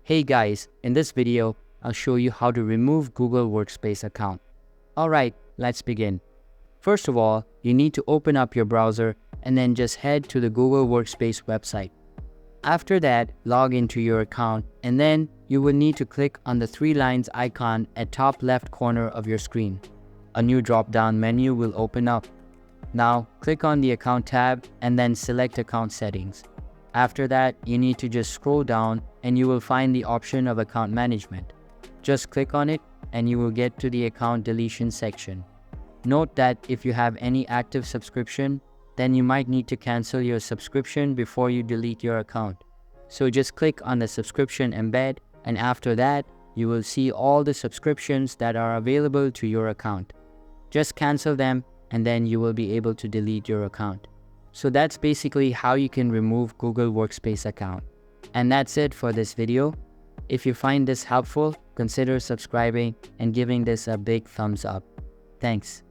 Hey guys, in this video, I'll show you how to remove Google Workspace account. Alright, let's begin. First of all, you need to open up your browser and then just head to the Google Workspace website. After that, log into your account and then you will need to click on the three lines icon at top left corner of your screen. A new drop-down menu will open up. Now, click on the Account tab and then select Account Settings. After that, you need to just scroll down and you will find the option of Account Management. Just click on it and you will get to the Account Deletion section. Note that if you have any active subscription, then you might need to cancel your subscription before you delete your account. So just click on the subscription embed, and after that, you will see all the subscriptions that are available to your account. Just cancel them and then you will be able to delete your account. So that's basically how you can remove Google Workspace account. And that's it for this video. If you find this helpful, consider subscribing and giving this a big thumbs up. Thanks.